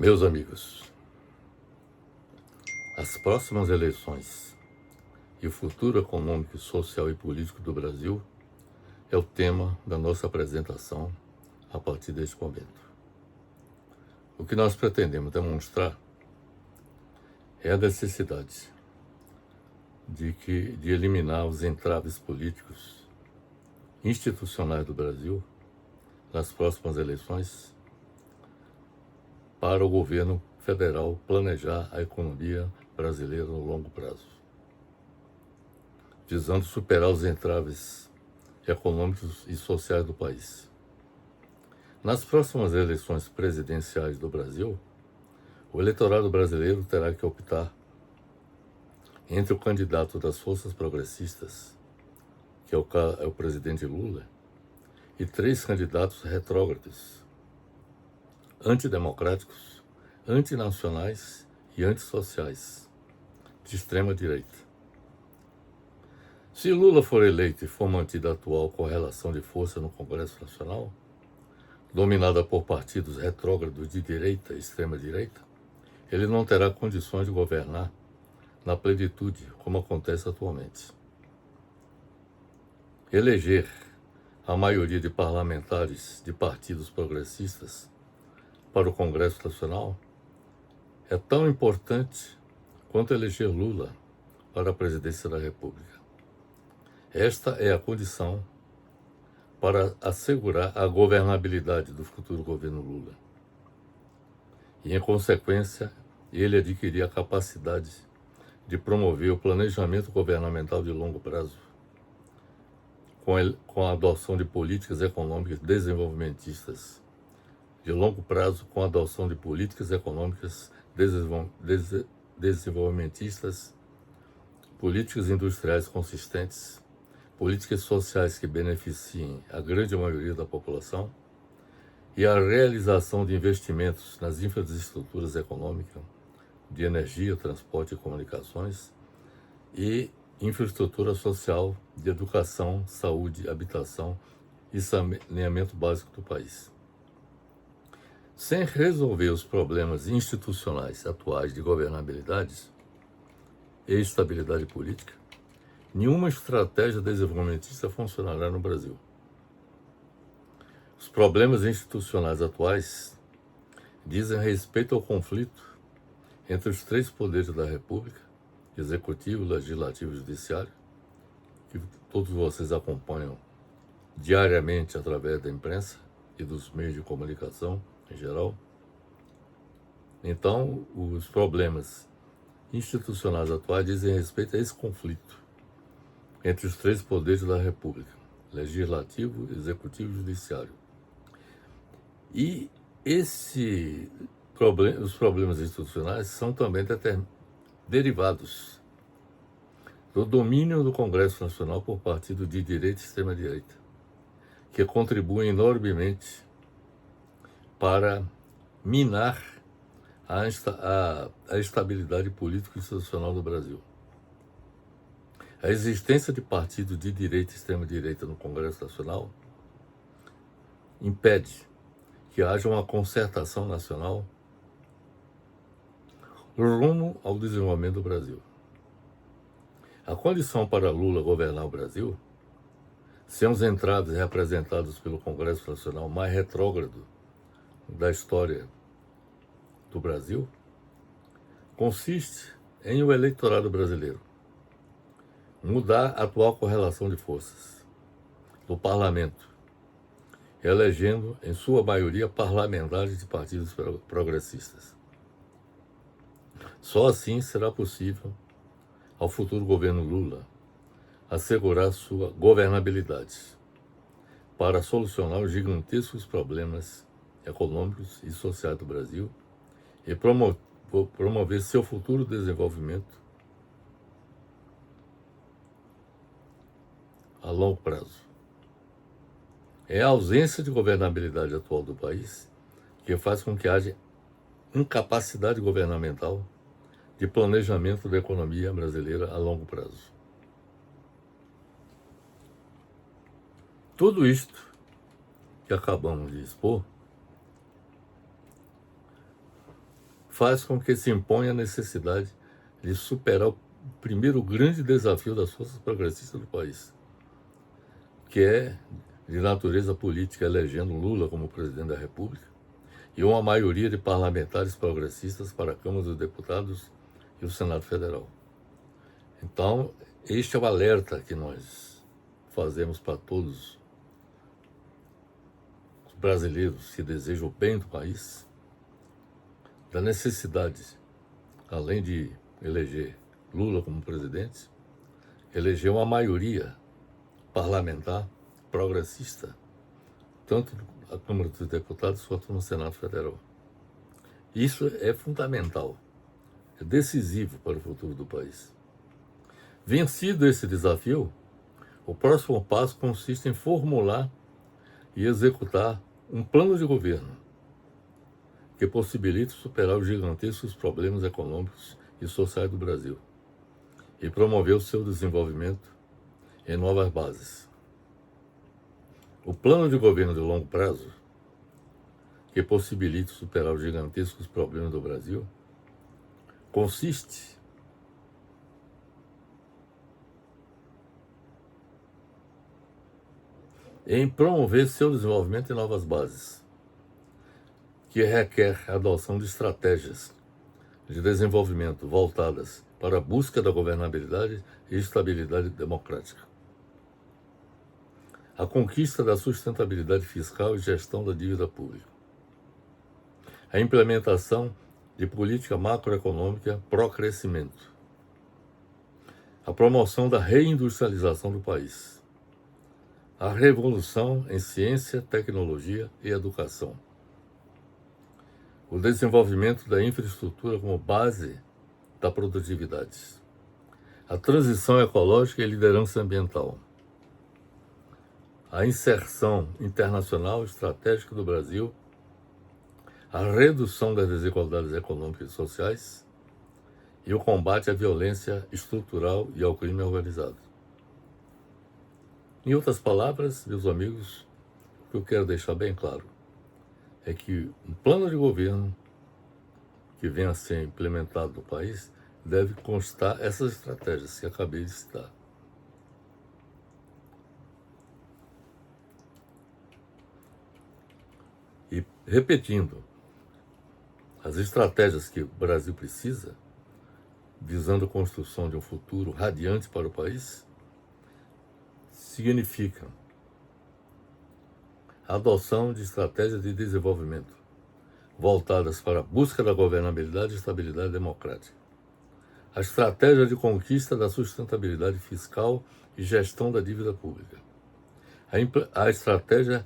Meus amigos, as próximas eleições e o futuro econômico, social e político do Brasil é o tema da nossa apresentação a partir deste momento. O que nós pretendemos demonstrar é a necessidade de eliminar os entraves políticos institucionais do Brasil nas próximas eleições para o governo federal planejar a economia brasileira no longo prazo, visando superar os entraves econômicos e sociais do país. Nas próximas eleições presidenciais do Brasil, o eleitorado brasileiro terá que optar entre o candidato das forças progressistas, que é o presidente Lula, e 3 candidatos retrógrados, antidemocráticos, antinacionais e antissociais, de extrema direita. Se Lula for eleito e for mantida a atual correlação de força no Congresso Nacional, dominada por partidos retrógrados de direita e extrema direita, ele não terá condições de governar na plenitude, como acontece atualmente. Eleger a maioria de parlamentares de partidos progressistas para o Congresso Nacional é tão importante quanto eleger Lula para a presidência da República. Esta é a condição para assegurar a governabilidade do futuro governo Lula. E, em consequência, ele adquirir a capacidade de promover o planejamento governamental de longo prazo, com a adoção de políticas econômicas desenvolvimentistas de longo prazo, com a adoção de políticas econômicas desenvolvimentistas, políticas industriais consistentes, políticas sociais que beneficiem a grande maioria da população e a realização de investimentos nas infraestruturas econômicas, de energia, transporte e comunicações e infraestrutura social, de educação, saúde, habitação e saneamento básico do país. Sem resolver os problemas institucionais atuais de governabilidade e estabilidade política, nenhuma estratégia desenvolvimentista funcionará no Brasil. Os problemas institucionais atuais dizem respeito ao conflito entre os 3 poderes da República, Executivo, Legislativo e Judiciário, que todos vocês acompanham diariamente através da imprensa e dos meios de comunicação em geral. Então, os problemas institucionais atuais dizem respeito a esse conflito entre os 3 poderes da República, Legislativo, Executivo e Judiciário. E os problemas institucionais são também derivados do domínio do Congresso Nacional por partidos de direita e extrema-direita, que contribuem enormemente para minar a estabilidade político-institucional do Brasil. A existência de partidos de direita e extrema-direita no Congresso Nacional impede que haja uma concertação nacional rumo ao desenvolvimento do Brasil. A condição para Lula governar o Brasil, sem os entraves representados pelo Congresso Nacional mais retrógrado da história do Brasil, consiste em o eleitorado brasileiro mudar a atual correlação de forças do parlamento, elegendo, em sua maioria, parlamentares de partidos progressistas. Só assim será possível ao futuro governo Lula assegurar sua governabilidade para solucionar os gigantescos problemas econômicos e sociais do Brasil e promover seu futuro desenvolvimento a longo prazo. É a ausência de governabilidade atual do país que faz com que haja incapacidade governamental de planejamento da economia brasileira a longo prazo. Tudo isto que acabamos de expor faz com que se imponha a necessidade de superar o primeiro grande desafio das forças progressistas do país, que é de natureza política, elegendo Lula como presidente da República e uma maioria de parlamentares progressistas para a Câmara dos Deputados e o Senado Federal. Então, este é o alerta que nós fazemos para todos os brasileiros que desejam o bem do país, da necessidade, além de eleger Lula como presidente, eleger uma maioria parlamentar progressista, tanto na Câmara dos Deputados quanto no Senado Federal. Isso é fundamental, é decisivo para o futuro do país. Vencido esse desafio, o próximo passo consiste em formular e executar um plano de governo que possibilite superar os gigantescos problemas econômicos e sociais do Brasil e promover o seu desenvolvimento em novas bases. O plano de governo de longo prazo, que possibilite superar os gigantescos problemas do Brasil, consiste em promover seu desenvolvimento em novas bases, que requer a adoção de estratégias de desenvolvimento voltadas para a busca da governabilidade e estabilidade democrática, a conquista da sustentabilidade fiscal e gestão da dívida pública, a implementação de política macroeconômica pró-crescimento, a promoção da reindustrialização do país, a revolução em ciência, tecnologia e educação, o desenvolvimento da infraestrutura como base da produtividade, a transição ecológica e liderança ambiental, a inserção internacional estratégica do Brasil, a redução das desigualdades econômicas e sociais e o combate à violência estrutural e ao crime organizado. Em outras palavras, meus amigos, o que eu quero deixar bem claro é que um plano de governo que venha a ser implementado no país deve constar essas estratégias que acabei de citar. E repetindo, as estratégias que o Brasil precisa, visando a construção de um futuro radiante para o país, significam a adoção de estratégias de desenvolvimento voltadas para a busca da governabilidade e estabilidade democrática, a estratégia de conquista da sustentabilidade fiscal e gestão da dívida pública, a estratégia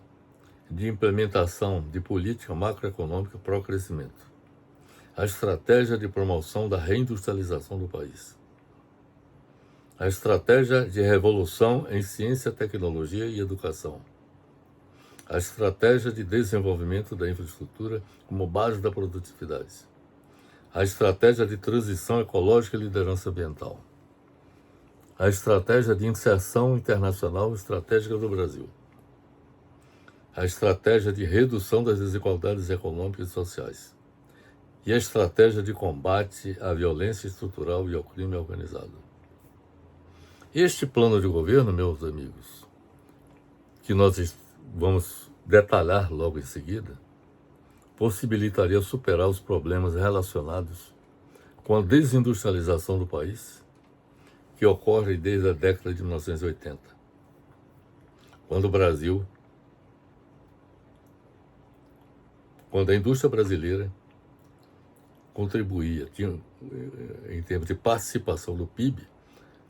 de implementação de política macroeconômica pró-crescimento, a estratégia de promoção da reindustrialização do país, a estratégia de revolução em ciência, tecnologia e educação, a estratégia de desenvolvimento da infraestrutura como base da produtividade, a estratégia de transição ecológica e liderança ambiental, a estratégia de inserção internacional estratégica do Brasil, a estratégia de redução das desigualdades econômicas e sociais e a estratégia de combate à violência estrutural e ao crime organizado. Este plano de governo, meus amigos, que nós vamos detalhar logo em seguida, possibilitaria superar os problemas relacionados com a desindustrialização do país, que ocorre desde a década de 1980, quando a indústria brasileira contribuía, tinha, em termos de participação do PIB,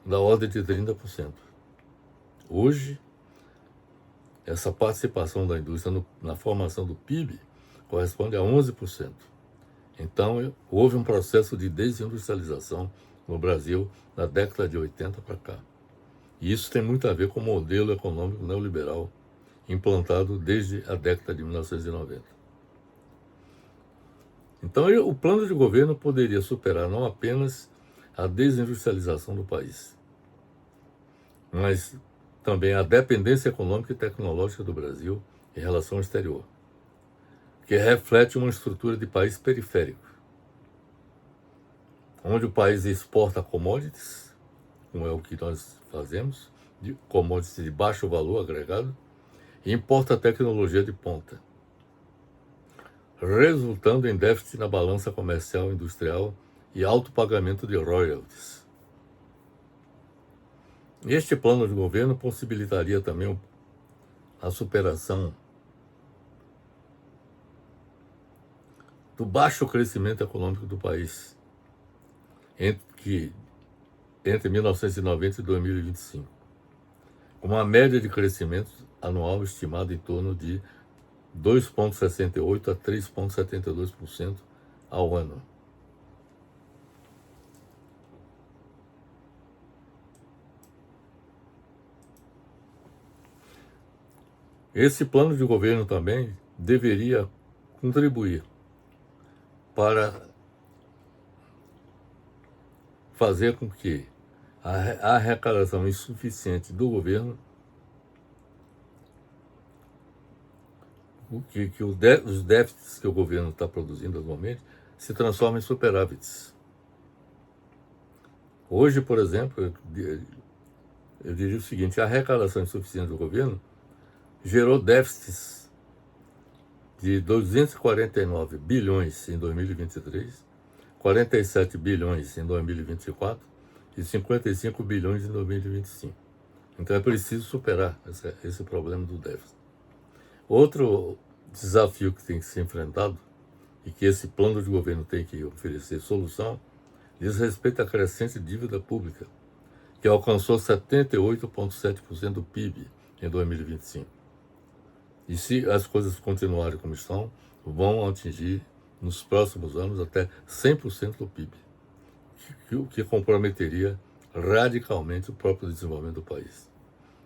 da ordem de 30%. Hoje, essa participação da indústria na formação do PIB corresponde a 11%. Então, houve um processo de desindustrialização no Brasil na década de 80 para cá. E isso tem muito a ver com o modelo econômico neoliberal implantado desde a década de 1990. Então, o plano de governo poderia superar não apenas a desindustrialização do país, mas também a dependência econômica e tecnológica do Brasil em relação ao exterior, que reflete uma estrutura de país periférico, onde o país exporta commodities, como é o que nós fazemos, de commodities de baixo valor agregado, e importa tecnologia de ponta, resultando em déficit na balança comercial industrial e alto pagamento de royalties. Este plano de governo possibilitaria também a superação do baixo crescimento econômico do país entre 1990 e 2025, com uma média de crescimento anual estimada em torno de 2,68% a 3,72% ao ano. Esse plano de governo também deveria contribuir para fazer com que a arrecadação insuficiente do governo, que os déficits que o governo está produzindo atualmente, se transformem em superávites. Hoje, por exemplo, eu diria o seguinte: a arrecadação insuficiente do governo gerou déficits de 249 bilhões em 2023, 47 bilhões em 2024 e 55 bilhões em 2025. Então é preciso superar esse problema do déficit. Outro desafio que tem que ser enfrentado e que esse plano de governo tem que oferecer solução diz respeito à crescente dívida pública, que alcançou 78,7% do PIB em 2025. E se as coisas continuarem como estão, vão atingir nos próximos anos até 100% do PIB, o que comprometeria radicalmente o próprio desenvolvimento do país.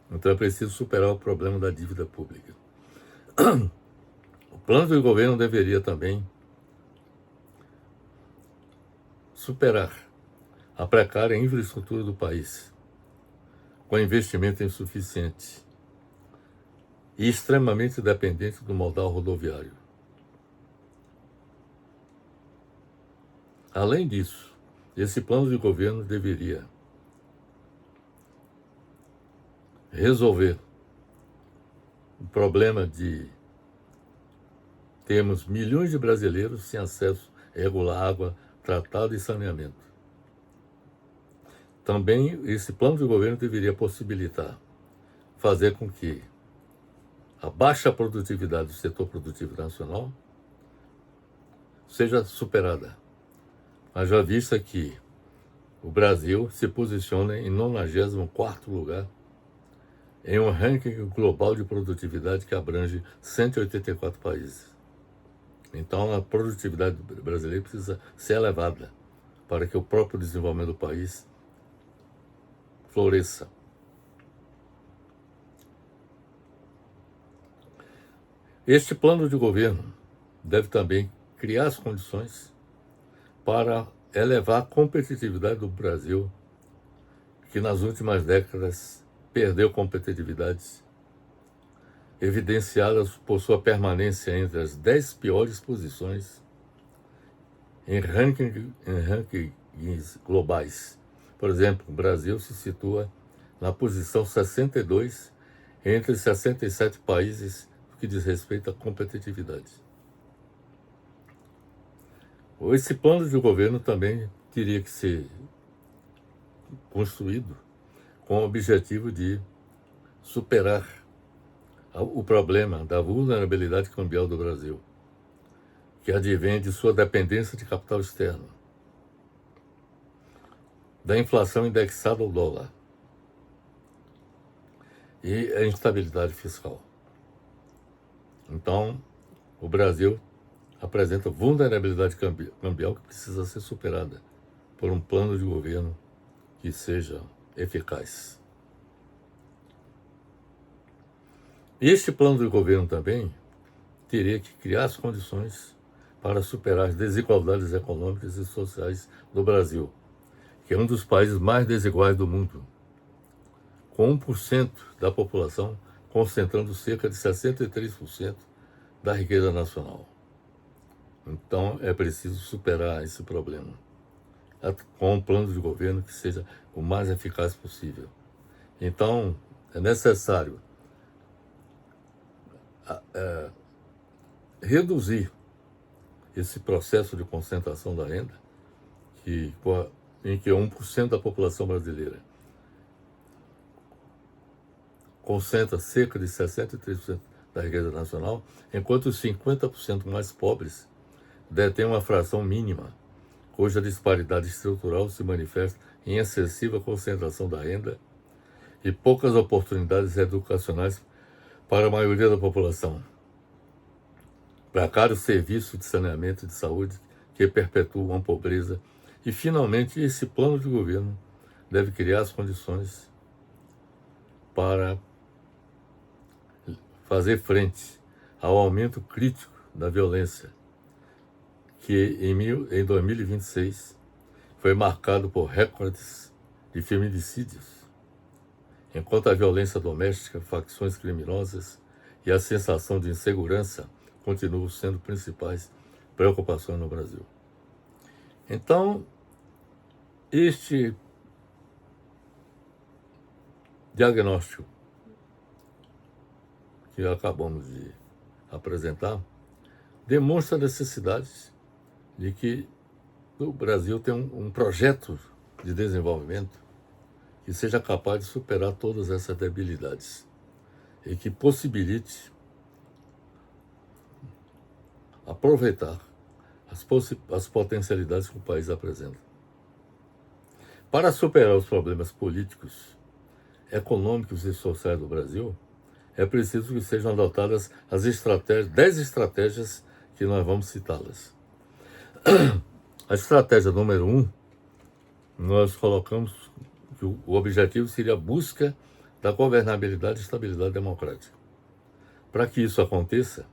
Então é preciso superar o problema da dívida pública. O plano de governo deveria também superar a precária infraestrutura do país, com investimento insuficiente e extremamente dependente do modal rodoviário. Além disso, esse plano de governo deveria resolver o problema de termos milhões de brasileiros sem acesso regular à água tratada e saneamento. Também esse plano de governo deveria possibilitar fazer com que a baixa produtividade do setor produtivo nacional seja superada. Haja vista que o Brasil se posiciona em 94º lugar em um ranking global de produtividade que abrange 184 países. Então, a produtividade brasileira precisa ser elevada para que o próprio desenvolvimento do país floresça. Este plano de governo deve também criar as condições para elevar a competitividade do Brasil, que nas últimas décadas perdeu competitividade, evidenciadas por sua permanência entre as 10 piores posições em rankings globais. Por exemplo, o Brasil se situa na posição 62 entre 67 países no que diz respeito à competitividade. Esse plano de governo também teria que ser construído com o objetivo de superar o problema da vulnerabilidade cambial do Brasil, que advém de sua dependência de capital externo, da inflação indexada ao dólar e a instabilidade fiscal. Então, o Brasil apresenta vulnerabilidade cambial que precisa ser superada por um plano de governo que seja eficaz. Este plano de governo também teria que criar as condições para superar as desigualdades econômicas e sociais do Brasil, que é um dos países mais desiguais do mundo, com 1% da população concentrando cerca de 63% da riqueza nacional. Então é preciso superar esse problema, com um plano de governo que seja o mais eficaz possível. Então, é necessário reduzir esse processo de concentração da renda, em que 1% da população brasileira concentra cerca de 63% da riqueza nacional, enquanto os 50% mais pobres detêm uma fração mínima, cuja disparidade estrutural se manifesta em excessiva concentração da renda e poucas oportunidades educacionais para a maioria da população, precário serviço de saneamento e de saúde que perpetuam a pobreza. E, finalmente, esse plano de governo deve criar as condições para fazer frente ao aumento crítico da violência, que em 2026 foi marcado por recordes de feminicídios, enquanto a violência doméstica, facções criminosas e a sensação de insegurança continuam sendo principais preocupações no Brasil. Então, este diagnóstico que acabamos de apresentar demonstra a necessidade de que o Brasil tenha um projeto de desenvolvimento que seja capaz de superar todas essas debilidades e que possibilite aproveitar as potencialidades que o país apresenta. Para superar os problemas políticos, econômicos e sociais do Brasil, é preciso que sejam adotadas as 10 estratégias que nós vamos citá-las. A estratégia número 1, nós colocamos que o objetivo seria a busca da governabilidade e estabilidade democrática. Para que isso aconteça,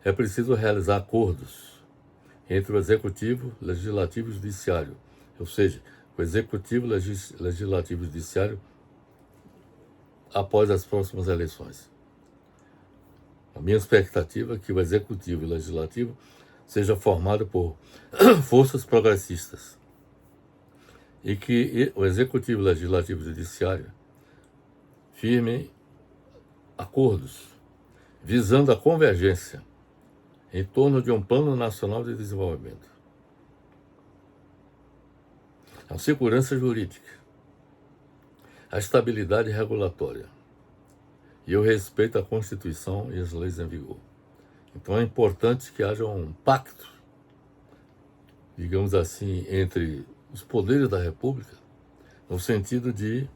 é preciso realizar acordos entre o Executivo, Legislativo e Judiciário, ou seja, o Executivo, Legislativo e Judiciário após as próximas eleições. A minha expectativa é que o Executivo e o Legislativo seja formado por forças progressistas e que o Executivo, Legislativo e Judiciário firmem acordos visando a convergência em torno de um Plano Nacional de Desenvolvimento, a segurança jurídica, a estabilidade regulatória e o respeito à Constituição e às leis em vigor. Então é importante que haja um pacto, digamos assim, entre os poderes da República, no sentido de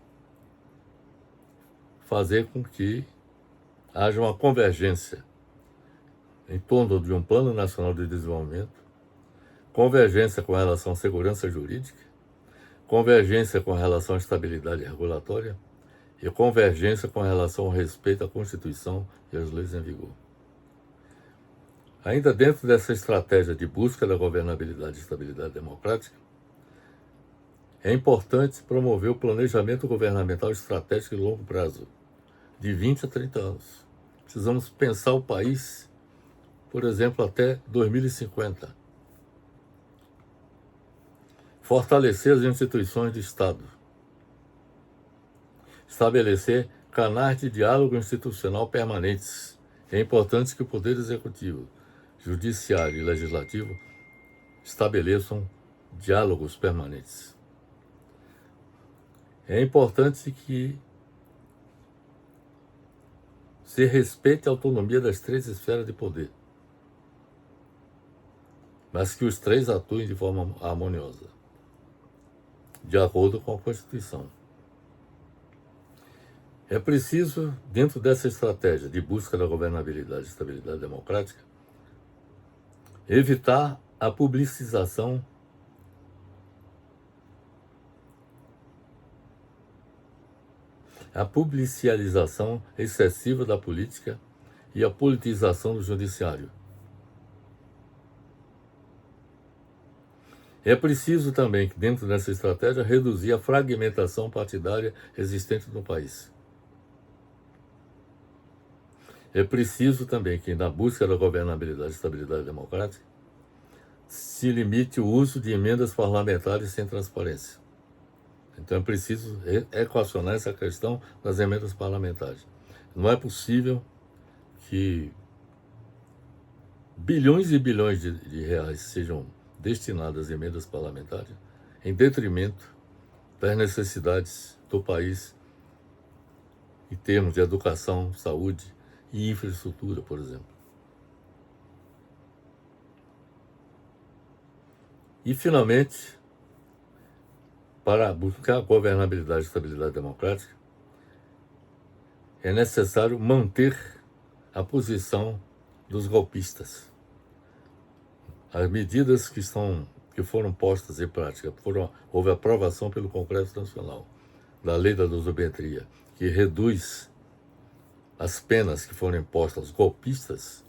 fazer com que haja uma convergência em torno de um Plano Nacional de Desenvolvimento, convergência com relação à segurança jurídica, convergência com relação à estabilidade regulatória e convergência com relação ao respeito à Constituição e às leis em vigor. Ainda dentro dessa estratégia de busca da governabilidade e estabilidade democrática, é importante promover o planejamento governamental estratégico de longo prazo, de 20 a 30 anos. Precisamos pensar o país, por exemplo, até 2050. Fortalecer as instituições de Estado. Estabelecer canais de diálogo institucional permanentes. É importante que o Poder Executivo, Judiciário e Legislativo estabeleçam diálogos permanentes. É importante que se respeite a autonomia das 3 esferas de poder, mas que os 3 atuem de forma harmoniosa, de acordo com a Constituição. É preciso, dentro dessa estratégia de busca da governabilidade e estabilidade democrática, evitar a publicização a publicialização excessiva da política e a politização do judiciário. É preciso também que, dentro dessa estratégia, reduzir a fragmentação partidária existente no país. É preciso também que, na busca da governabilidade e estabilidade democrática, se limite o uso de emendas parlamentares sem transparência. Então é preciso equacionar essa questão das emendas parlamentares. Não é possível que bilhões e bilhões de reais sejam destinados a emendas parlamentares em detrimento das necessidades do país em termos de educação, saúde e infraestrutura, por exemplo. E, finalmente, para buscar governabilidade e estabilidade democrática, é necessário manter a posição dos golpistas. As medidas que foram postas em prática, houve aprovação pelo Congresso Nacional da Lei da Dosimetria, que reduz as penas que foram impostas aos golpistas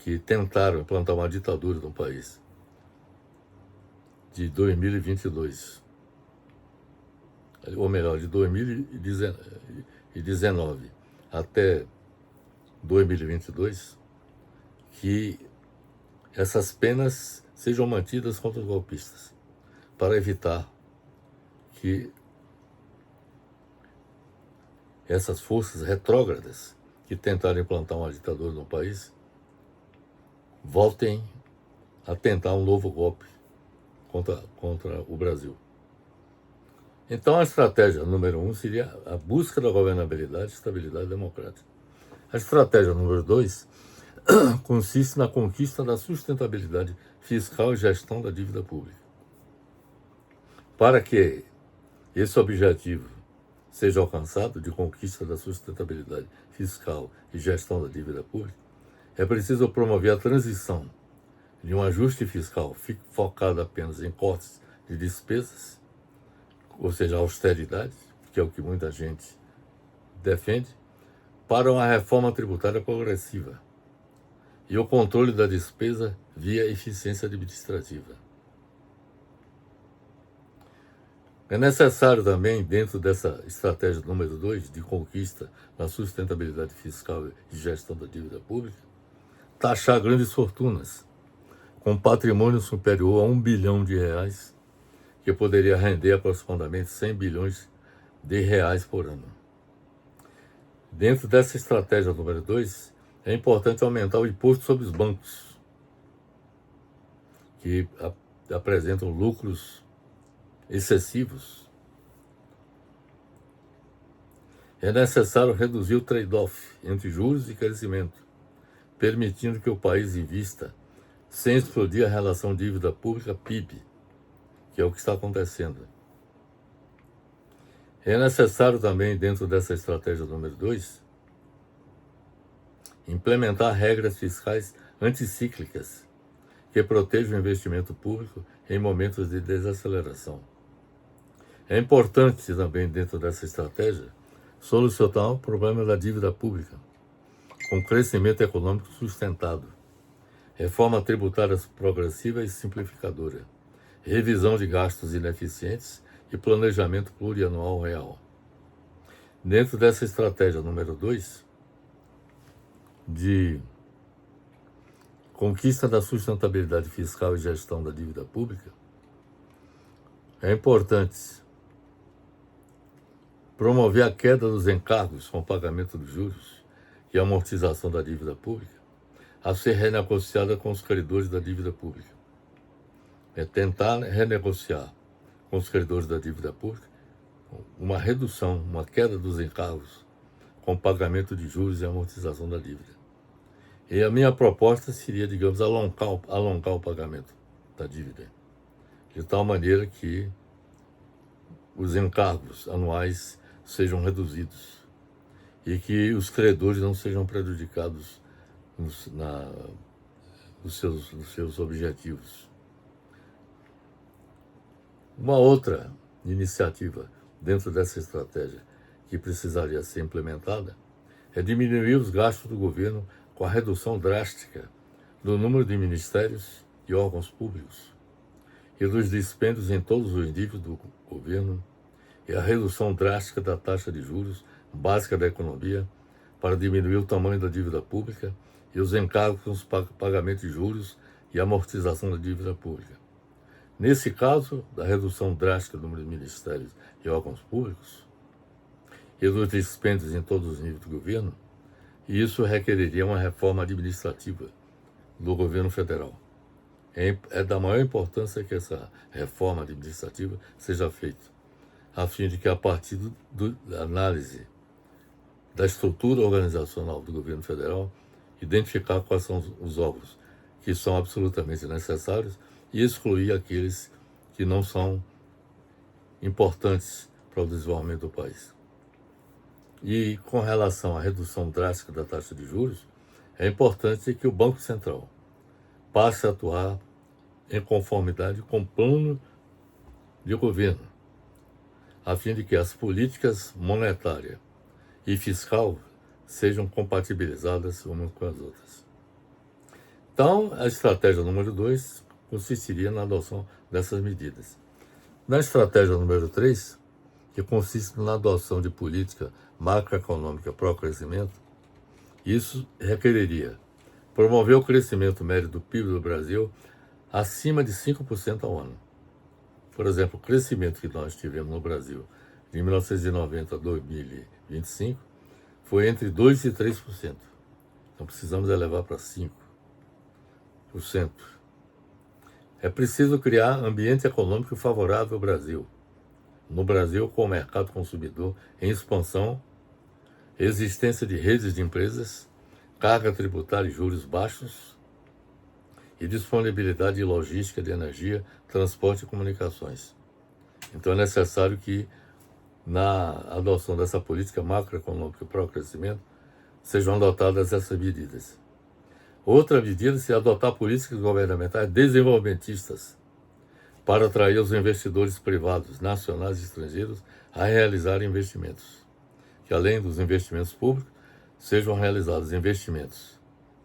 que tentaram implantar uma ditadura no país, de 2022, ou melhor, de 2019 até 2022, que essas penas sejam mantidas contra os golpistas, para evitar que essas forças retrógradas que tentaram implantar uma ditadura no país voltem a tentar um novo golpe contra o Brasil. Então, a estratégia número 1 seria a busca da governabilidade e estabilidade democrática. A estratégia número 2 consiste na conquista da sustentabilidade fiscal e gestão da dívida pública. Para que esse objetivo seja alcançado, de conquista da sustentabilidade fiscal e gestão da dívida pública, é preciso promover a transição de um ajuste fiscal focado apenas em cortes de despesas, ou seja, austeridade, que é o que muita gente defende, para uma reforma tributária progressiva e o controle da despesa via eficiência administrativa. É necessário também, dentro dessa estratégia número 2, de conquista da sustentabilidade fiscal e gestão da dívida pública, taxar grandes fortunas, com patrimônio superior a R$1 bilhão, que poderia render aproximadamente 100 bilhões de reais por ano. Dentro dessa estratégia número 2, é importante aumentar o imposto sobre os bancos, que apresentam lucros excessivos. É necessário reduzir o trade-off entre juros e crescimento, permitindo que o país invista sem explodir a relação dívida pública-PIB, que é o que está acontecendo. É necessário também, dentro dessa estratégia número 2, implementar regras fiscais anticíclicas que protejam o investimento público em momentos de desaceleração. É importante também, dentro dessa estratégia, solucionar o problema da dívida pública, com crescimento econômico sustentado, reforma tributária progressiva e simplificadora, revisão de gastos ineficientes e planejamento plurianual real. Dentro dessa estratégia número 2, de conquista da sustentabilidade fiscal e gestão da dívida pública, é importante promover a queda dos encargos com pagamento dos juros e amortização da dívida pública, a ser renegociada com os credores da dívida pública. É tentar renegociar com os credores da dívida pública uma redução, uma queda dos encargos com pagamento de juros e amortização da dívida. E a minha proposta seria, digamos, alongar o pagamento da dívida, de tal maneira que os encargos anuais sejam reduzidos e que os credores não sejam prejudicados nos seus objetivos. Uma outra iniciativa dentro dessa estratégia que precisaria ser implementada é diminuir os gastos do governo com a redução drástica do número de ministérios e órgãos públicos e dos dispêndios em todos os níveis do governo e a redução drástica da taxa de juros básica da economia para diminuir o tamanho da dívida pública e os encargos com os pagamentos de juros e amortização da dívida pública. Nesse caso, da redução drástica do número de ministérios e órgãos públicos e dos dispêndios em todos os níveis do governo, isso requeriria uma reforma administrativa do governo federal. É da maior importância que essa reforma administrativa seja feita, a fim de que, a partir da análise da estrutura organizacional do governo federal, identificar quais são os órgãos que são absolutamente necessários e excluir aqueles que não são importantes para o desenvolvimento do país. E com relação à redução drástica da taxa de juros, é importante que o Banco Central passe a atuar em conformidade com o plano de governo, a fim de que as políticas monetária e fiscal sejam compatibilizadas umas com as outras. Então, a estratégia número 2 consistiria na adoção dessas medidas. Na estratégia número 3, que consiste na adoção de política macroeconômica pró-crescimento, isso requeriria promover o crescimento médio do PIB do Brasil acima de 5% ao ano. Por exemplo, o crescimento que nós tivemos no Brasil de 1990 a 2025 foi entre 2% e 3%. Então precisamos elevar para 5%. É preciso criar ambiente econômico favorável ao Brasil. No Brasil, com o mercado consumidor em expansão, existência de redes de empresas, carga tributária e juros baixos e disponibilidade de logística de energia, transporte e comunicações. Então é necessário que, na adoção dessa política macroeconômica para o crescimento, sejam adotadas essas medidas. Outra medida é adotar políticas governamentais desenvolvimentistas para atrair os investidores privados, nacionais e estrangeiros, a realizar investimentos. Que além dos investimentos públicos, sejam realizados investimentos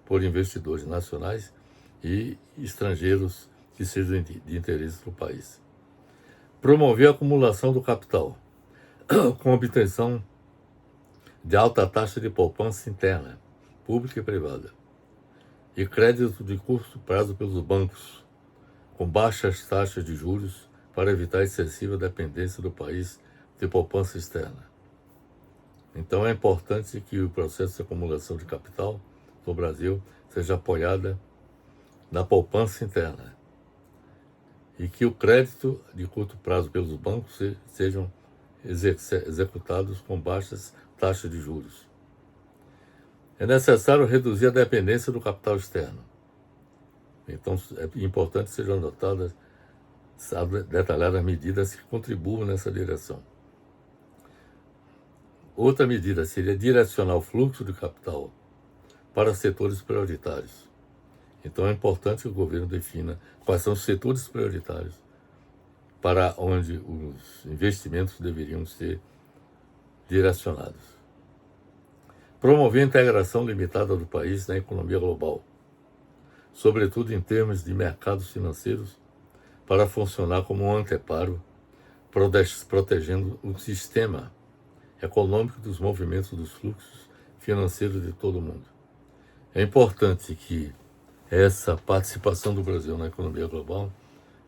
por investidores nacionais e estrangeiros que sejam de interesse para o país. Promover a acumulação do capital, com obtenção de alta taxa de poupança interna, pública e privada, e crédito de curto prazo pelos bancos, com baixas taxas de juros para evitar excessiva dependência do país de poupança externa. Então é importante que o processo de acumulação de capital no Brasil seja apoiado na poupança interna e que o crédito de curto prazo pelos bancos sejam executados com baixas taxas de juros. É necessário reduzir a dependência do capital externo. Então é importante que sejam adotadas detalhadas medidas que contribuam nessa direção. Outra medida seria direcionar o fluxo de capital para setores prioritários. Então é importante que o governo defina quais são os setores prioritários para onde os investimentos deveriam ser direcionados. Promover a integração limitada do país na economia global, sobretudo em termos de mercados financeiros, para funcionar como um anteparo, protegendo o sistema econômico dos movimentos dos fluxos financeiros de todo o mundo. É importante que essa participação do Brasil na economia global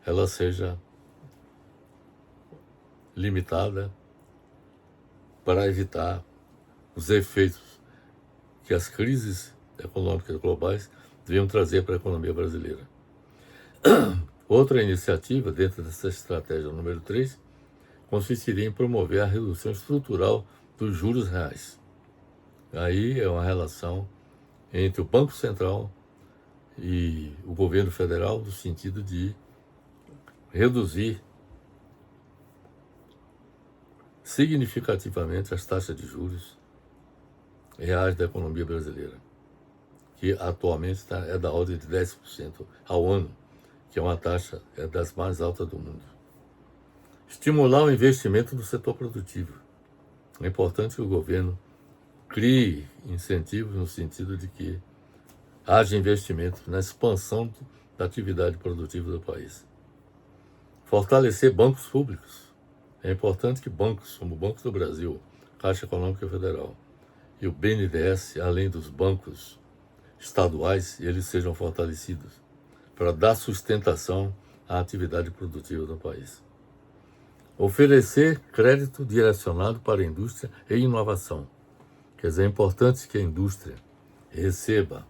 ela seja limitada para evitar os efeitos que as crises econômicas globais deviam trazer para a economia brasileira. Outra iniciativa dentro dessa estratégia número 3 consistiria em promover a redução estrutural dos juros reais. Aí é uma relação entre o Banco Central e o governo federal no sentido de reduzir significativamente as taxas de juros reais da economia brasileira, que atualmente é da ordem de 10% ao ano, que é uma taxa das mais altas do mundo. Estimular o investimento no setor produtivo. É importante que o governo crie incentivos no sentido de que haja investimento na expansão da atividade produtiva do país. Fortalecer bancos públicos. É importante que bancos como o Banco do Brasil, Caixa Econômica Federal e o BNDES, além dos bancos estaduais eles sejam fortalecidos para dar sustentação à atividade produtiva do país. Oferecer crédito direcionado para a indústria e inovação. Quer dizer, é importante que a indústria receba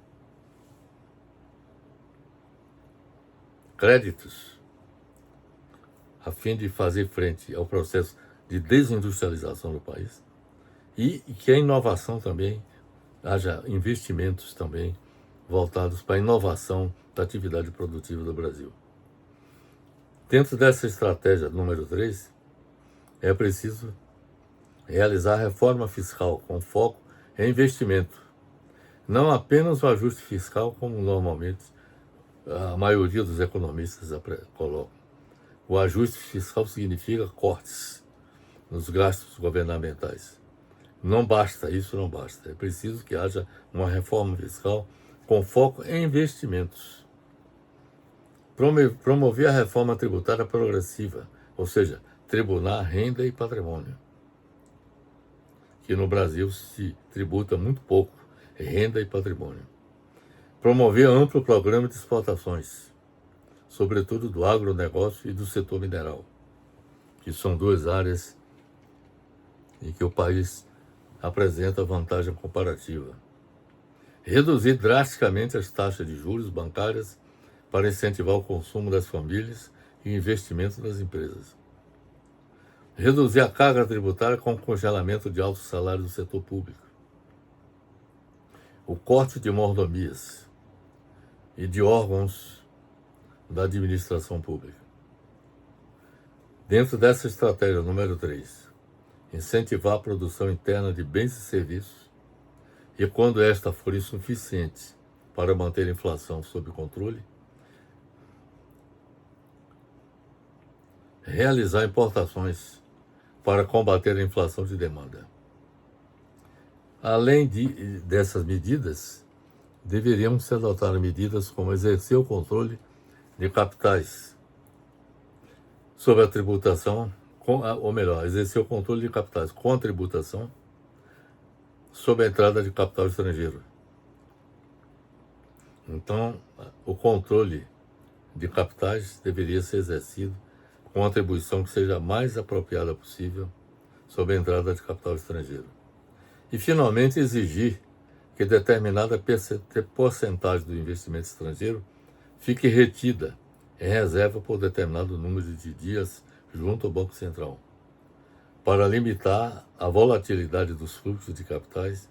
créditos a fim de fazer frente ao processo de desindustrialização do país e que a inovação também, haja investimentos também voltados para a inovação da atividade produtiva do Brasil. Dentro dessa estratégia número 3, é preciso realizar a reforma fiscal com foco em investimento. Não apenas o ajuste fiscal, como normalmente a maioria dos economistas colocam. O ajuste fiscal significa cortes nos gastos governamentais. Não basta, isso não basta. É preciso que haja uma reforma fiscal com foco em investimentos. Promover a reforma tributária progressiva, ou seja, tributar renda e patrimônio. Que no Brasil se tributa muito pouco renda e patrimônio. Promover amplo programa de exportações, sobretudo do agronegócio e do setor mineral, que são duas áreas em que o país apresenta vantagem comparativa. Reduzir drasticamente as taxas de juros bancárias para incentivar o consumo das famílias e investimento das empresas. Reduzir a carga tributária com o congelamento de altos salários do setor público. O corte de mordomias e de órgãos da administração pública. Dentro dessa estratégia número 3, incentivar a produção interna de bens e serviços e, quando esta for insuficiente para manter a inflação sob controle, realizar importações para combater a inflação de demanda. Além dessas medidas, deveriam ser adotadas medidas como exercer o controle de capitais sobre a tributação, ou melhor, exercer o controle de capitais com a tributação sobre a entrada de capital estrangeiro. Então, o controle de capitais deveria ser exercido com uma atribuição que seja a mais apropriada possível sobre a entrada de capital estrangeiro. E, finalmente, exigir que determinada porcentagem do investimento estrangeiro fique retida em reserva por determinado número de dias junto ao Banco Central, para limitar a volatilidade dos fluxos de capitais,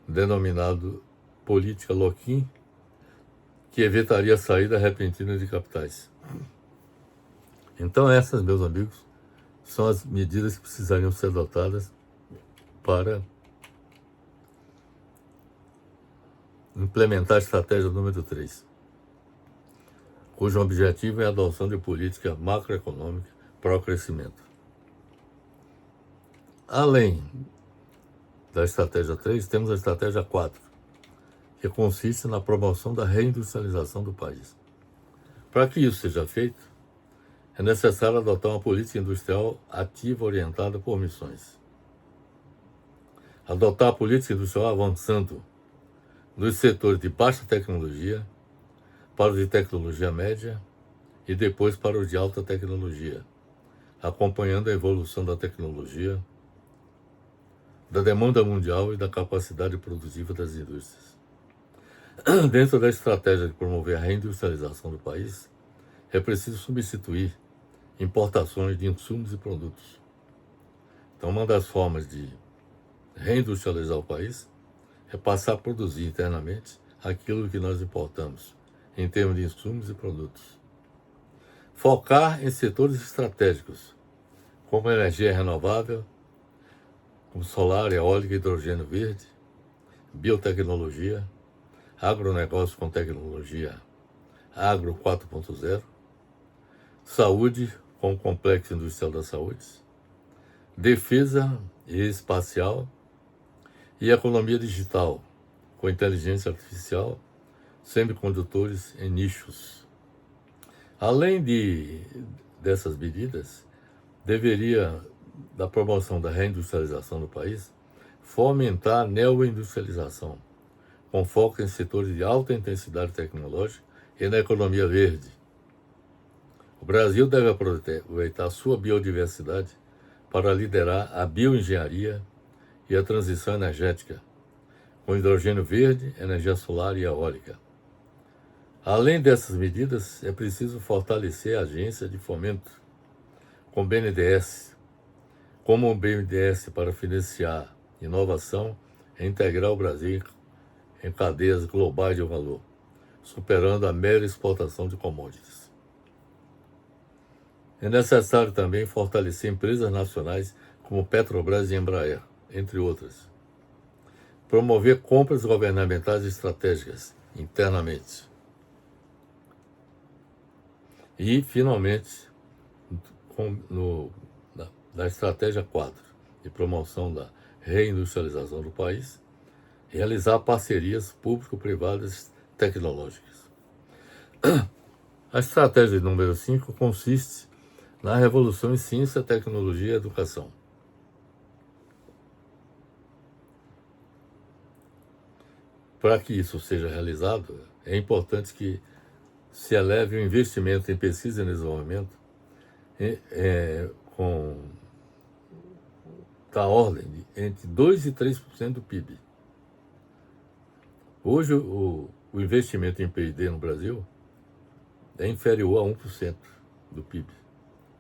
denominado política lock-in, que evitaria a saída repentina de capitais. Então essas, meus amigos, são as medidas que precisariam ser adotadas para implementar a estratégia número 3, cujo objetivo é a adoção de política macroeconômica para o crescimento. Além da estratégia 3, temos a estratégia 4, que consiste na promoção da reindustrialização do país. Para que isso seja feito, é necessário adotar uma política industrial ativa orientada por missões. Adotar a política industrial avançando dos setores de baixa tecnologia para os de tecnologia média e depois para os de alta tecnologia, acompanhando a evolução da tecnologia, da demanda mundial e da capacidade produtiva das indústrias. Dentro da estratégia de promover a reindustrialização do país, é preciso substituir importações de insumos e produtos. Então, uma das formas de reindustrializar o país é passar a produzir internamente aquilo que nós importamos, em termos de insumos e produtos. Focar em setores estratégicos, como energia renovável, como solar, eólica, hidrogênio verde, biotecnologia, agronegócio com tecnologia agro 4.0, saúde com o complexo industrial da saúde, defesa e espacial e economia digital com inteligência artificial, semicondutores em nichos. Além dessas medidas, deveria, da promoção da reindustrialização do país, fomentar a neoindustrialização, com foco em setores de alta intensidade tecnológica e na economia verde. O Brasil deve aproveitar sua biodiversidade para liderar a bioengenharia e a transição energética, com hidrogênio verde, energia solar e eólica. Além dessas medidas, é preciso fortalecer a agência de fomento com BNDES, como o BNDES para financiar inovação e integrar o Brasil em cadeias globais de valor, superando a mera exportação de commodities. É necessário também fortalecer empresas nacionais como Petrobras e Embraer, entre outras. Promover compras governamentais estratégicas internamente. E, finalmente, na estratégia 4 de promoção da reindustrialização do país, realizar parcerias público-privadas tecnológicas. A estratégia número 5 consiste na revolução em ciência, tecnologia e educação. Para que isso seja realizado, é importante que se eleve o investimento em pesquisa e desenvolvimento da ordem de entre 2% e 3% do PIB. Hoje, o investimento em P&D no Brasil é inferior a 1% do PIB.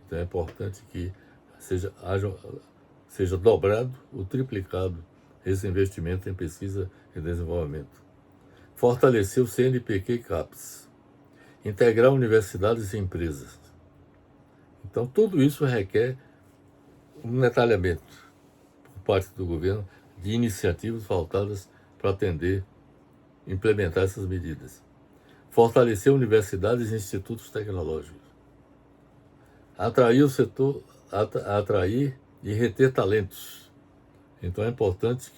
Então é importante que seja dobrado ou triplicado esse investimento em pesquisa e desenvolvimento. Fortalecer o CNPq e CAPES. Integrar universidades e empresas. Então, tudo isso requer um detalhamento por parte do governo de iniciativas voltadas para atender, implementar essas medidas. Fortalecer universidades e institutos tecnológicos. Atrair o setor, atrair e reter talentos. Então, é importante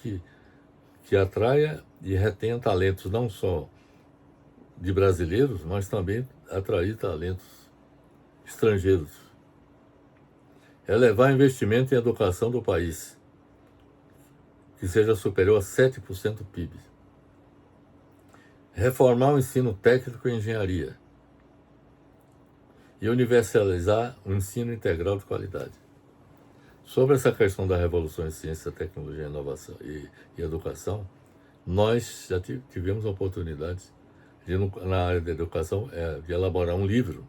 que atraia e retenha talentos não só de brasileiros, mas também atrair talentos estrangeiros. Elevar investimento em educação do país, que seja superior a 7% do PIB. Reformar o ensino técnico e engenharia. E universalizar o ensino integral de qualidade. Sobre essa questão da revolução em ciência, tecnologia, inovação e educação, nós já tivemos a oportunidade na área da educação, de elaborar um livro,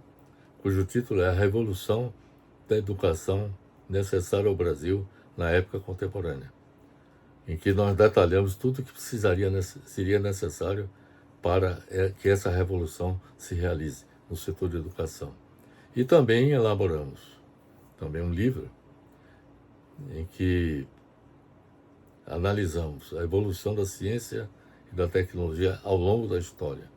cujo título é A Revolução da Educação Necessária ao Brasil na Época Contemporânea, em que nós detalhamos tudo o que seria necessário para que essa revolução se realize no setor de educação. E também elaboramos um livro em que analisamos a evolução da ciência e da tecnologia ao longo da história.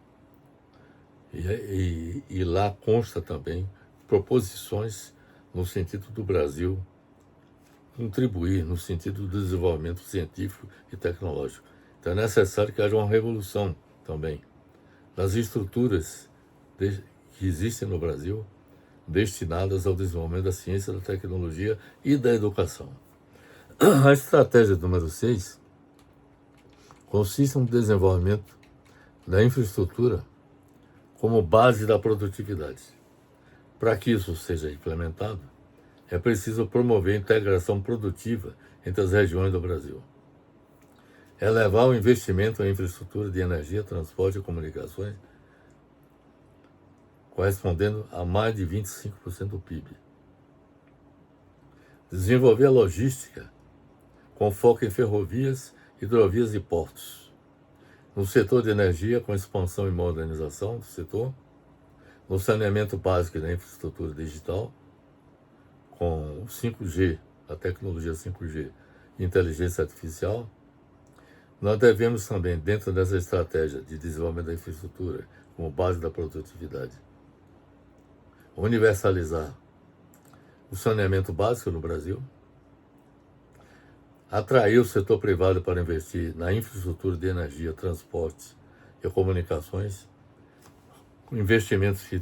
E lá consta também proposições no sentido do Brasil contribuir no sentido do desenvolvimento científico e tecnológico. Então é necessário que haja uma revolução também das estruturas que existem no Brasil destinadas ao desenvolvimento da ciência, da tecnologia e da educação. A estratégia número 6 consiste no desenvolvimento da infraestrutura como base da produtividade. Para que isso seja implementado, é preciso promover a integração produtiva entre as regiões do Brasil. Elevar o investimento em infraestrutura de energia, transporte e comunicações, correspondendo a mais de 25% do PIB. Desenvolver a logística com foco em ferrovias, hidrovias e portos. No setor de energia, com expansão e modernização do setor. No saneamento básico da infraestrutura digital, com o 5G, a tecnologia 5G e inteligência artificial. Nós devemos também, dentro dessa estratégia de desenvolvimento da infraestrutura como base da produtividade, universalizar o saneamento básico no Brasil, atrair o setor privado para investir na infraestrutura de energia, transporte e comunicações, com investimentos que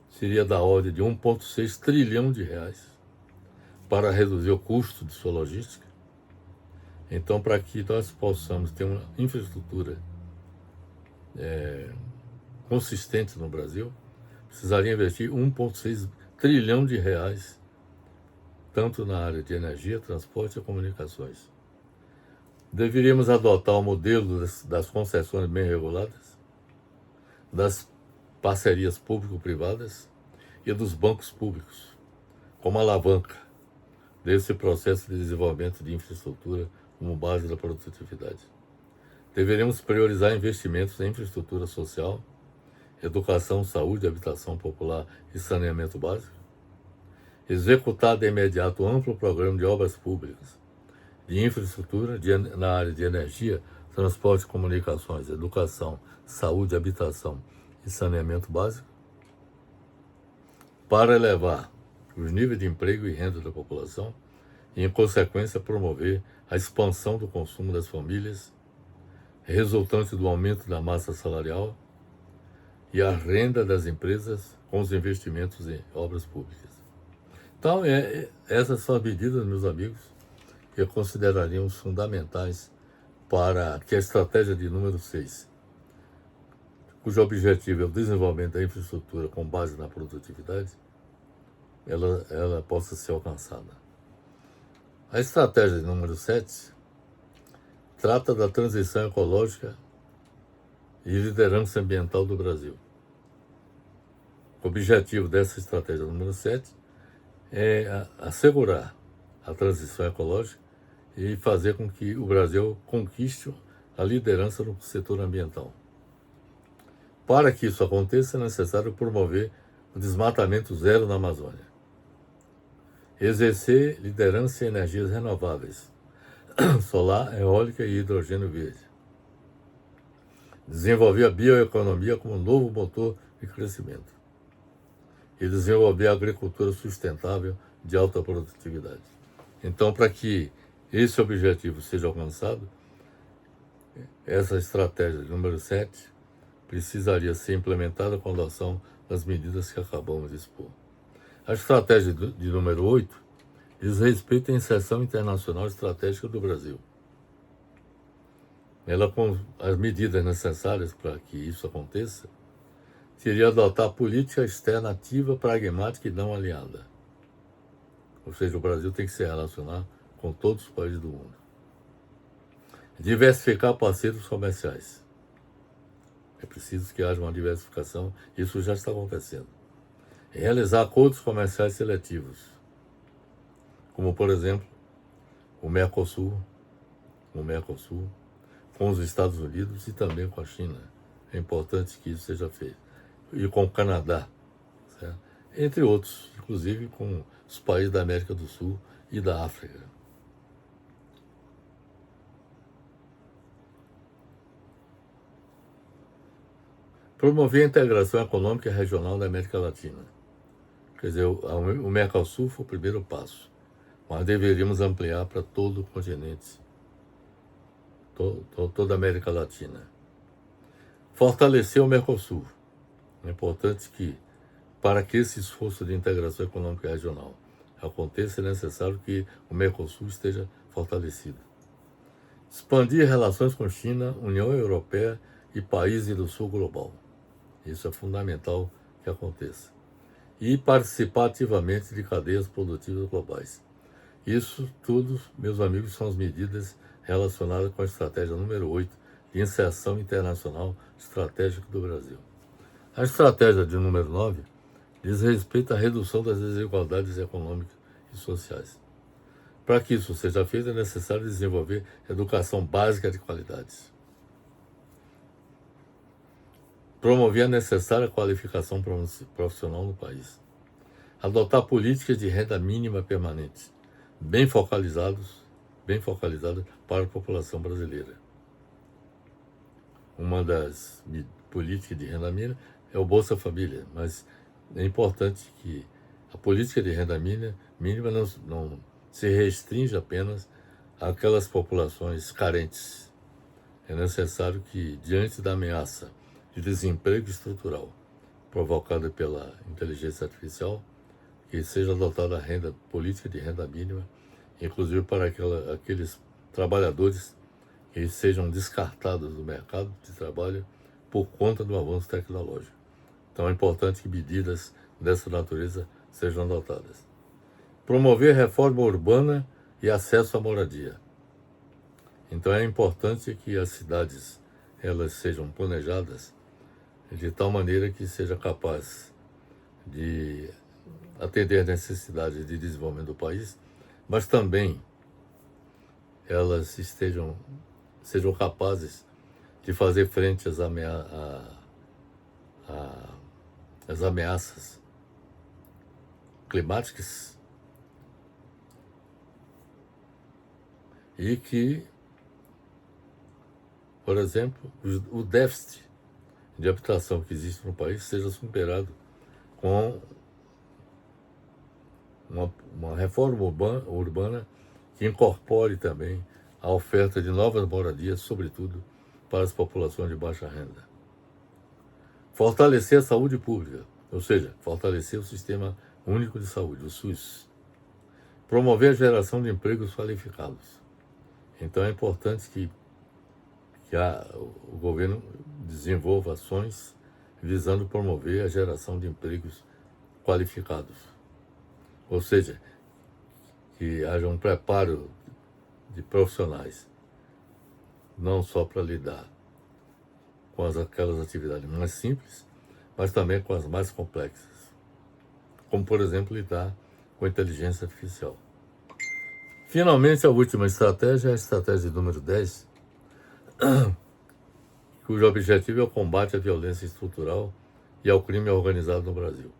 seria da ordem de 1,6 trilhão de reais para reduzir o custo de sua logística. Então, para que nós possamos ter uma infraestrutura consistente no Brasil, precisaria investir 1,6 trilhão de reais, tanto na área de energia, transporte e comunicações. Deveríamos adotar o modelo das concessões bem reguladas, das parcerias público-privadas e dos bancos públicos, como alavanca desse processo de desenvolvimento de infraestrutura como base da produtividade. Deveríamos priorizar investimentos em infraestrutura social, educação, saúde, habitação popular e saneamento básico. Executar de imediato um amplo programa de obras públicas, de infraestrutura na área de energia, transporte, comunicações, educação, saúde, habitação e saneamento básico, para elevar os níveis de emprego e renda da população e, em consequência, promover a expansão do consumo das famílias, resultante do aumento da massa salarial e a renda das empresas com os investimentos em obras públicas. Então, essas são as medidas, meus amigos, que consideraríamos fundamentais para que a estratégia de número 6, cujo objetivo é o desenvolvimento da infraestrutura com base na produtividade, ela possa ser alcançada. A estratégia de número 7 trata da transição ecológica e liderança ambiental do Brasil. O objetivo dessa estratégia número 7 é assegurar a transição ecológica e fazer com que o Brasil conquiste a liderança no setor ambiental. Para que isso aconteça, é necessário promover o desmatamento zero na Amazônia, exercer liderança em energias renováveis, solar, eólica e hidrogênio verde, desenvolver a bioeconomia como novo motor de crescimento e desenvolver a agricultura sustentável de alta produtividade. Então, para que esse objetivo seja alcançado, essa estratégia número 7 precisaria ser implementada com a adoção das medidas que acabamos de expor. A estratégia de número 8 diz respeito à inserção internacional estratégica do Brasil. Ela, com as medidas necessárias para que isso aconteça, seria adotar política externa ativa, pragmática e não aliada. Ou seja, o Brasil tem que se relacionar com todos os países do mundo. Diversificar parceiros comerciais. É preciso que haja uma diversificação, isso já está acontecendo. Realizar acordos comerciais seletivos, como, por exemplo, o Mercosul, com os Estados Unidos e também com a China. É importante que isso seja feito. E com o Canadá, certo? Entre outros, inclusive com os países da América do Sul e da África. Promover a integração econômica e regional da América Latina. Quer dizer, o Mercosul foi o primeiro passo, mas deveríamos ampliar para todo o continente, toda a América Latina. Fortalecer o Mercosul. É importante que, para que esse esforço de integração econômica e regional aconteça, é necessário que o Mercosul esteja fortalecido. Expandir relações com China, União Europeia e países do Sul global. Isso é fundamental que aconteça. E participar ativamente de cadeias produtivas globais. Isso tudo, meus amigos, são as medidas relacionadas com a estratégia número 8 de inserção internacional estratégica do Brasil. A estratégia de número 9 diz respeito à redução das desigualdades econômicas e sociais. Para que isso seja feito, é necessário desenvolver educação básica de qualidade. Promover a necessária qualificação profissional no país. Adotar políticas de renda mínima permanente, bem focalizadas para a população brasileira. Uma das políticas de renda mínima é o Bolsa Família, mas é importante que a política de renda mínima não se restringe apenas àquelas populações carentes. É necessário que, diante da ameaça de desemprego estrutural provocada pela inteligência artificial, que seja adotada a política de renda mínima, inclusive para aqueles trabalhadores que sejam descartados do mercado de trabalho por conta do avanço tecnológico. Então é importante que medidas dessa natureza sejam adotadas. Promover reforma urbana e acesso à moradia. Então é importante que as cidades elas sejam planejadas de tal maneira que seja capaz de atender às necessidades de desenvolvimento do país, mas também elas sejam capazes de fazer frente às ameaças climáticas e que, por exemplo, o déficit de habitação que existe no país seja superado com uma reforma urbana que incorpore também a oferta de novas moradias, sobretudo para as populações de baixa renda. Fortalecer a saúde pública, ou seja, fortalecer o Sistema Único de Saúde, o SUS. Promover a geração de empregos qualificados. Então é importante que o governo desenvolva ações visando promover a geração de empregos qualificados. Ou seja, que haja um preparo de profissionais, não só para lidar com aquelas atividades mais simples, mas também com as mais complexas, como, por exemplo, lidar com a inteligência artificial. Finalmente, a última estratégia é a estratégia número 10, cujo objetivo é o combate à violência estrutural e ao crime organizado no Brasil.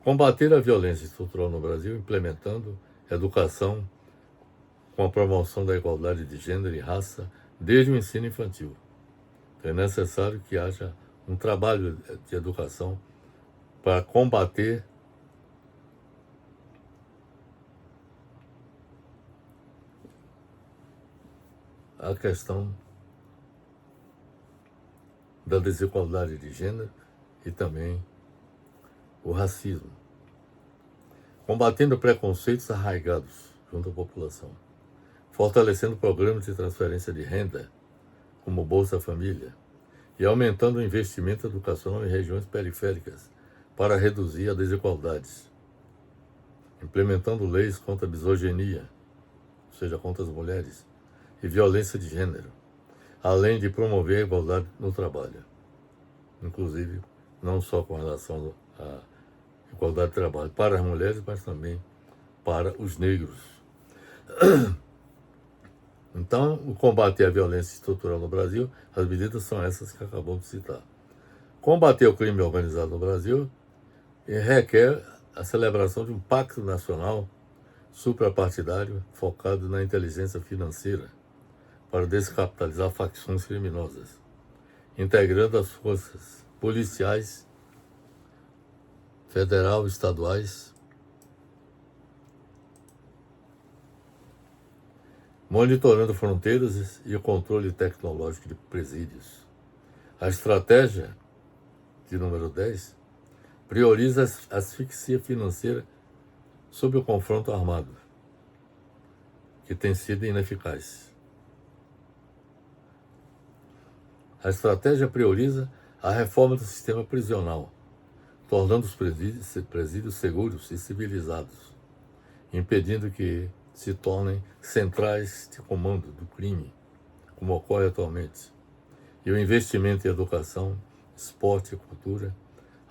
Combater a violência estrutural no Brasil implementando educação com a promoção da igualdade de gênero e raça desde o ensino infantil. Então, é necessário que haja um trabalho de educação para combater a questão da desigualdade de gênero e também o racismo, combatendo preconceitos arraigados junto à população, fortalecendo programas de transferência de renda, como Bolsa Família, e aumentando o investimento educacional em regiões periféricas para reduzir as desigualdades, implementando leis contra a misoginia, ou seja, contra as mulheres, e violência de gênero, além de promover a igualdade no trabalho, inclusive não só com relação à igualdade de trabalho para as mulheres, mas também para os negros. Então, o combate à violência estrutural no Brasil, as medidas são essas que acabamos de citar. Combater o crime organizado no Brasil requer a celebração de um pacto nacional suprapartidário focado na inteligência financeira para descapitalizar facções criminosas, integrando as forças policiais, federal, estaduais, monitorando fronteiras e o controle tecnológico de presídios. A estratégia de número 10 prioriza a asfixia financeira sob o confronto armado, que tem sido ineficaz. A estratégia prioriza a reforma do sistema prisional, tornando os presídios seguros e civilizados, impedindo que se tornem centrais de comando do crime, como ocorre atualmente, e o investimento em educação, esporte e cultura,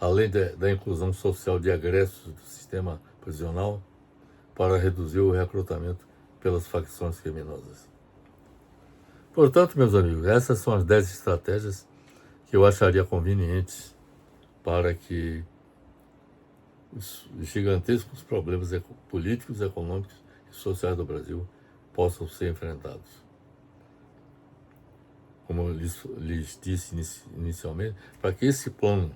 além da inclusão social de egressos do sistema prisional, para reduzir o recrutamento pelas facções criminosas. Portanto, meus amigos, essas são as 10 estratégias que eu acharia convenientes para que os gigantescos problemas políticos, econômicos e sociais do Brasil possam ser enfrentados. Como eu lhes disse inicialmente, para que esse plano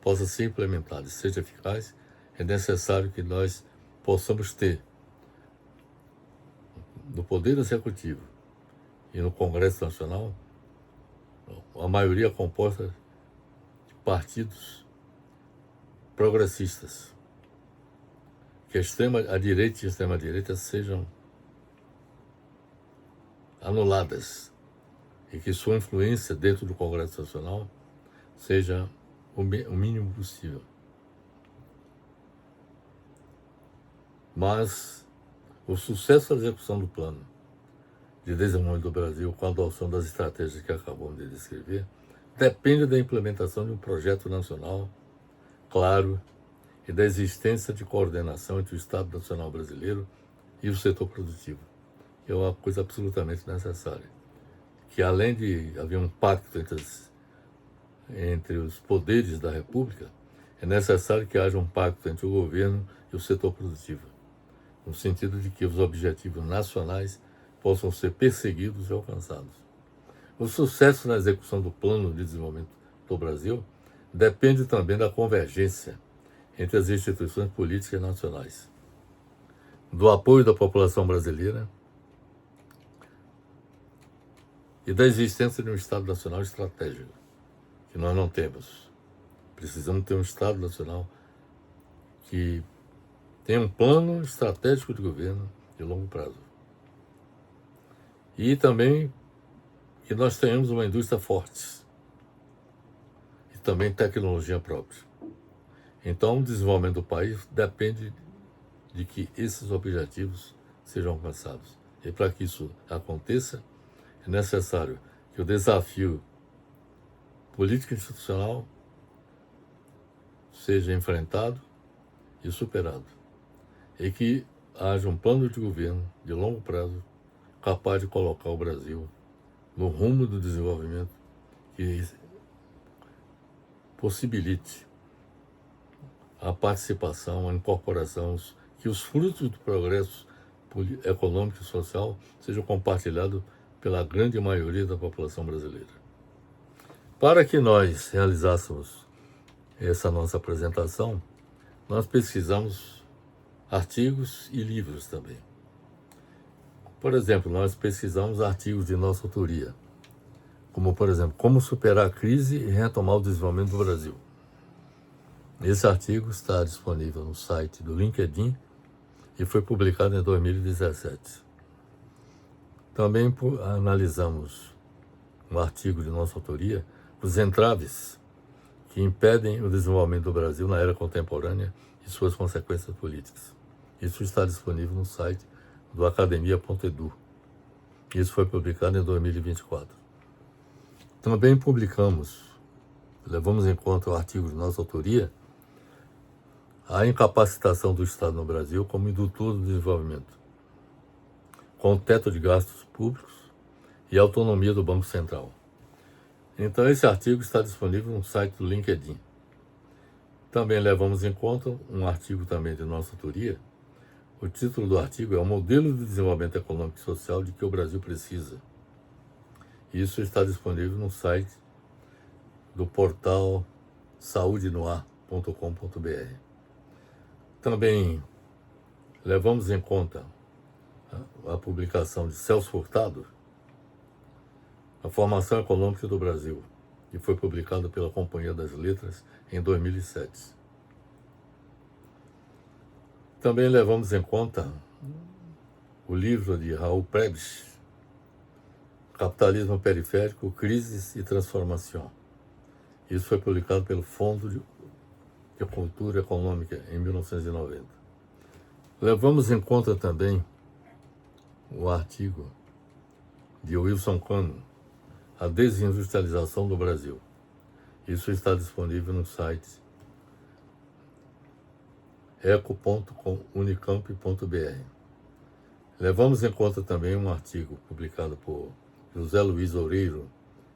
possa ser implementado e seja eficaz, é necessário que nós possamos ter no Poder Executivo e no Congresso Nacional a maioria composta de partidos progressistas, que a direita e a extrema-direita sejam anuladas e que sua influência dentro do Congresso Nacional seja o mínimo possível. Mas o sucesso da execução do plano de desenvolvimento do Brasil com a adoção das estratégias que acabamos de descrever depende da implementação de um projeto nacional claro e da existência de coordenação entre o Estado Nacional Brasileiro e o setor produtivo, que é uma coisa absolutamente necessária. Que além de haver um pacto entre os poderes da República, é necessário que haja um pacto entre o governo e o setor produtivo, no sentido de que os objetivos nacionais possam ser perseguidos e alcançados. O sucesso na execução do Plano de Desenvolvimento do Brasil depende também da convergência entre as instituições políticas nacionais, do apoio da população brasileira e da existência de um Estado Nacional estratégico, que nós não temos. Precisamos ter um Estado Nacional que tenha um plano estratégico de governo de longo prazo. E também que nós tenhamos uma indústria forte e também tecnologia própria. Então, o desenvolvimento do país depende de que esses objetivos sejam alcançados. E para que isso aconteça, é necessário que o desafio político institucional seja enfrentado e superado. E que haja um plano de governo de longo prazo capaz de colocar o Brasil no rumo do desenvolvimento que possibilite a participação, a incorporação, que os frutos do progresso econômico e social sejam compartilhados pela grande maioria da população brasileira. Para que nós realizássemos essa nossa apresentação, nós pesquisamos artigos e livros também. Por exemplo, nós pesquisamos artigos de nossa autoria, como, por exemplo, Como Superar a Crise e Retomar o Desenvolvimento do Brasil. Esse artigo está disponível no site do LinkedIn e foi publicado em 2017. Também analisamos um artigo de nossa autoria, Os Entraves que impedem o desenvolvimento do Brasil na era contemporânea e suas consequências políticas. Isso está disponível no site do academia.edu. Isso foi publicado em 2024. Também levamos em conta o artigo de nossa autoria, a incapacitação do Estado no Brasil como indutor do desenvolvimento, com o teto de gastos públicos e a autonomia do Banco Central. Então, esse artigo está disponível no site do LinkedIn. Também levamos em conta um artigo também de nossa autoria. O título do artigo é O Modelo de Desenvolvimento Econômico e Social de que o Brasil precisa. Isso está disponível no site do portal saudenoar.com.br. Também levamos em conta a publicação de Celso Furtado, A Formação Econômica do Brasil, que foi publicado pela Companhia das Letras em 2007. Também levamos em conta o livro de Raul Prebisch, Capitalismo Periférico, Crises e Transformação. Isso foi publicado pelo Fundo de Cultura Econômica em 1990. Levamos em conta também o artigo de Wilson Cano, A Desindustrialização do Brasil. Isso está disponível no site eco.unicamp.br. Levamos em conta também um artigo publicado por José Luiz Oureiro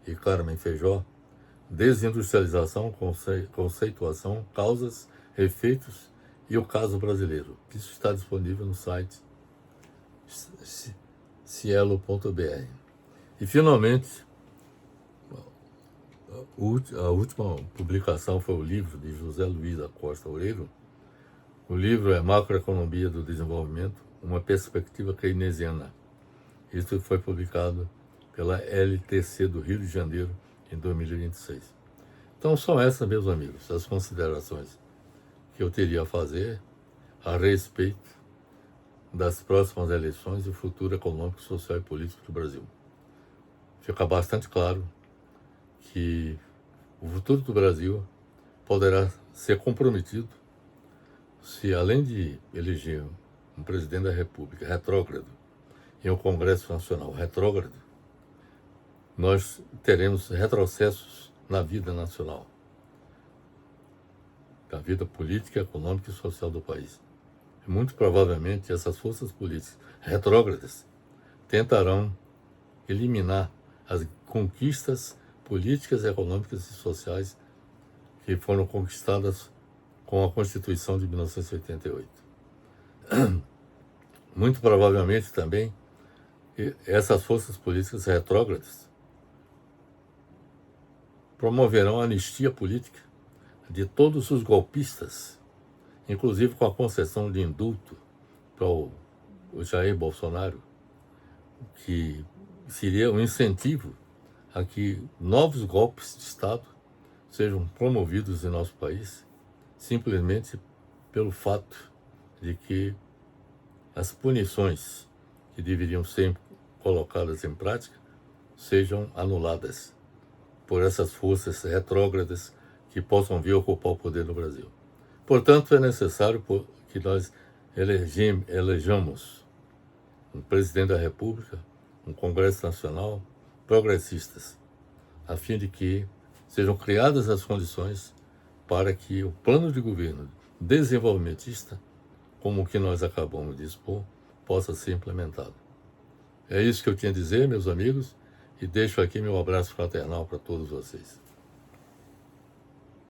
e Carmen Feijó, Desindustrialização, Conceituação, Causas, Efeitos e o Caso Brasileiro. Isso está disponível no site cielo.br. E, finalmente, a última publicação foi o livro de José Luiz da Costa Oureiro. O livro é Macroeconomia do Desenvolvimento, uma perspectiva keynesiana. Isso foi publicado pela LTC do Rio de Janeiro em 2026. Então são essas, meus amigos, as considerações que eu teria a fazer a respeito das próximas eleições e o futuro econômico, social e político do Brasil. fica bastante claro que o futuro do Brasil poderá ser comprometido se, além de eleger um presidente da República retrógrado e um Congresso Nacional retrógrado, nós teremos retrocessos na vida nacional, na vida política, econômica e social do país. E muito provavelmente essas forças políticas retrógradas tentarão eliminar as conquistas políticas, econômicas e sociais que foram conquistadas com a Constituição de 1988. Muito provavelmente também essas forças políticas retrógradas promoverão a anistia política de todos os golpistas, inclusive com a concessão de indulto para o Jair Bolsonaro, que seria um incentivo a que novos golpes de Estado sejam promovidos em nosso país, simplesmente pelo fato de que as punições que deveriam ser colocadas em prática sejam anuladas por essas forças retrógradas que possam vir ocupar o poder no Brasil. Portanto, é necessário que nós elejamos um presidente da República, um Congresso Nacional, progressistas, a fim de que sejam criadas as condições para que o plano de governo desenvolvimentista, como o que nós acabamos de expor, possa ser implementado. É isso que eu tinha a dizer, meus amigos, e deixo aqui meu abraço fraternal para todos vocês.